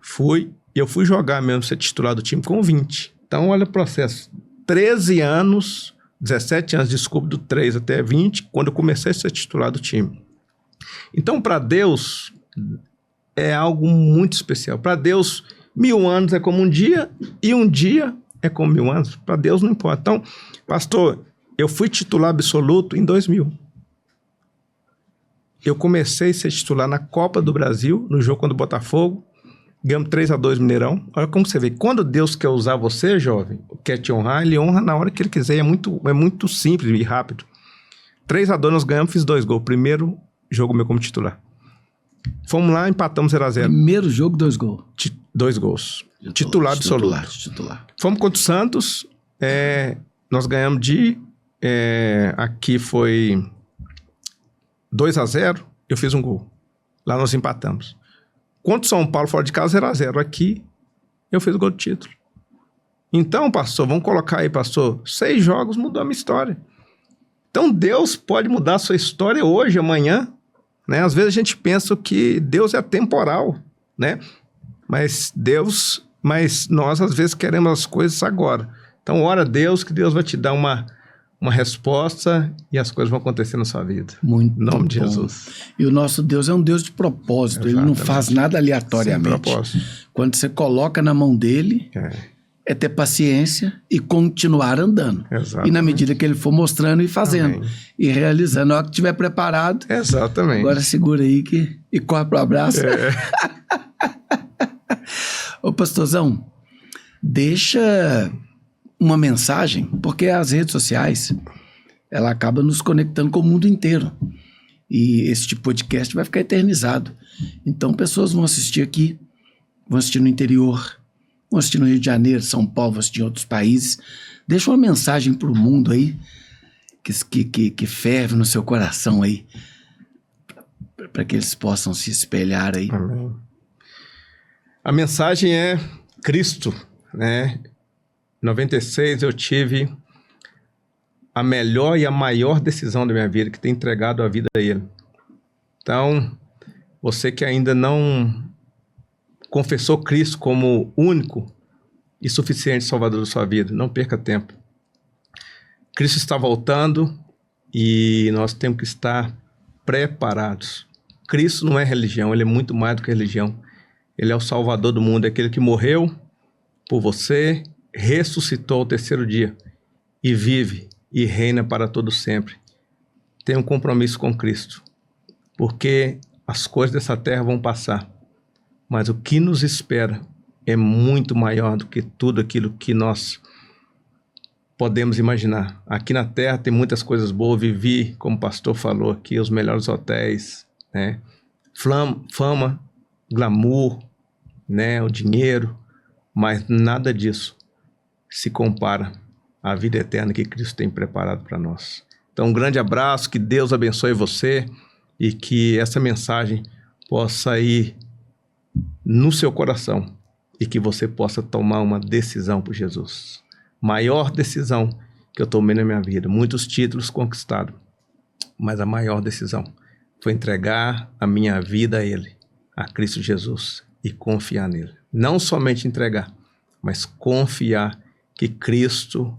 Eu fui jogar mesmo, ser titular do time com 20. Então, olha o processo. 13 anos, 17 anos, desculpa, do 3 até 20, quando eu comecei a ser titular do time. Então, para Deus, é algo muito especial. Para Deus, 1000 anos é como um dia, e um dia é como 1000 anos. Para Deus não importa. Então, pastor, eu fui titular absoluto em 2000. Eu comecei a ser titular na Copa do Brasil, no jogo contra o Botafogo. Ganhamos 3-2 Mineirão. Olha como você vê. Quando Deus quer usar você, jovem, quer te honrar, ele honra na hora que ele quiser. É muito simples e rápido. 3-2 nós ganhamos, fiz 2 gols. Primeiro jogo meu como titular. Fomos lá, empatamos 0-0. Primeiro jogo, 2 gols. 2 gols. Titular absoluto. Titular. Fomos contra o Santos. Nós ganhamos aqui foi 2-0. Eu fiz um gol. Lá nós empatamos. Contra o São Paulo, fora de casa, 0-0. Aqui, eu fiz o gol de título. Então, pastor, vamos colocar aí, pastor, 6 jogos mudou a minha história. Então, Deus pode mudar a sua história hoje, amanhã, né? Às vezes a gente pensa que Deus é temporal, né? Mas nós, às vezes, queremos as coisas agora. Então, ora a Deus, que Deus vai te dar uma resposta e as coisas vão acontecer na sua vida. Muito em nome bom. de Jesus. E o nosso Deus é um Deus de propósito. Exatamente. Ele não faz nada aleatoriamente. Sem propósito. Quando você coloca na mão dele, é ter paciência e continuar andando. Exatamente. E na medida que ele for mostrando e fazendo. Amém. E realizando. Na hora que estiver preparado, Exatamente. agora segura aí e corre pro abraço. Ô, pastorzão, deixa uma mensagem, porque as redes sociais, ela acaba nos conectando com o mundo inteiro. E esse tipo de podcast vai ficar eternizado. Então, pessoas vão assistir aqui, vão assistir no interior, vão assistir no Rio de Janeiro, São Paulo, vão assistir em outros países. Deixa uma mensagem para o mundo aí, que ferve no seu coração aí, para que eles possam se espelhar aí. Amém. A mensagem é Cristo, né? Em 96 eu tive a melhor e a maior decisão da minha vida, que tem entregado a vida a Ele. Então, você que ainda não confessou Cristo como único e suficiente Salvador da sua vida, não perca tempo. Cristo está voltando e nós temos que estar preparados. Cristo não é religião, Ele é muito mais do que religião. Ele é o Salvador do mundo, é aquele que morreu por você, ressuscitou ao 3º dia e vive e reina para todo sempre. Tenha um compromisso com Cristo, porque as coisas dessa terra vão passar, mas o que nos espera é muito maior do que tudo aquilo que nós podemos imaginar. Aqui na terra tem muitas coisas boas, vivi, como o pastor falou aqui, os melhores hotéis, né? Fama, glamour, né? O dinheiro, mas nada disso se compara à vida eterna que Cristo tem preparado para nós. Então, um grande abraço, que Deus abençoe você e que essa mensagem possa ir no seu coração e que você possa tomar uma decisão por Jesus. Maior decisão que eu tomei na minha vida. Muitos títulos conquistados, mas a maior decisão foi entregar a minha vida a Ele, a Cristo Jesus, e confiar nele. Não somente entregar, mas confiar que Cristo,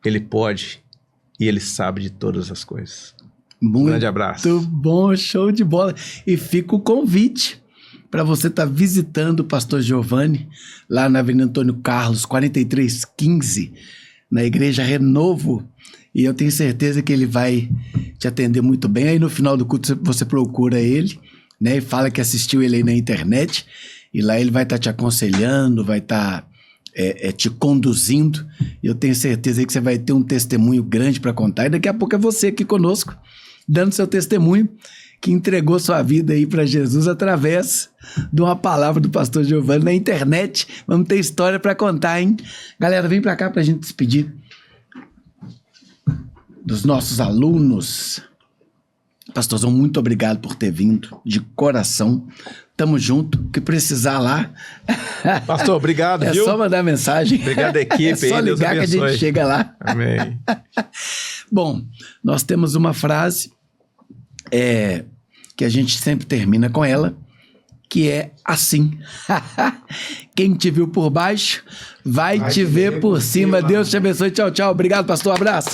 Ele pode e Ele sabe de todas as coisas. Um grande abraço. Muito bom, show de bola. E fica o convite para você estar visitando o pastor Giovanni, lá na Avenida Antônio Carlos, 4315, na Igreja Renovo. E eu tenho certeza que ele vai te atender muito bem. Aí no final do culto você procura ele, né, e fala que assistiu ele aí na internet. E lá ele vai estar te aconselhando, vai estar te conduzindo. E eu tenho certeza que você vai ter um testemunho grande para contar. E daqui a pouco é você aqui conosco, dando seu testemunho, que entregou sua vida aí para Jesus através de uma palavra do pastor Giovanni na internet. Vamos ter história para contar, hein? Galera, vem para cá para a gente despedir dos nossos alunos. Pastorzão, muito obrigado por ter vindo, de coração. Tamo junto, que precisar lá. Pastor, obrigado, viu? É só mandar mensagem. Obrigado, equipe. É só ligar que a gente chega lá. Amém. Bom, nós temos uma frase que a gente sempre termina com ela, que é assim. Quem te viu por baixo, vai te ver por cima. Deus te abençoe. Tchau, tchau. Obrigado, pastor. Abraço.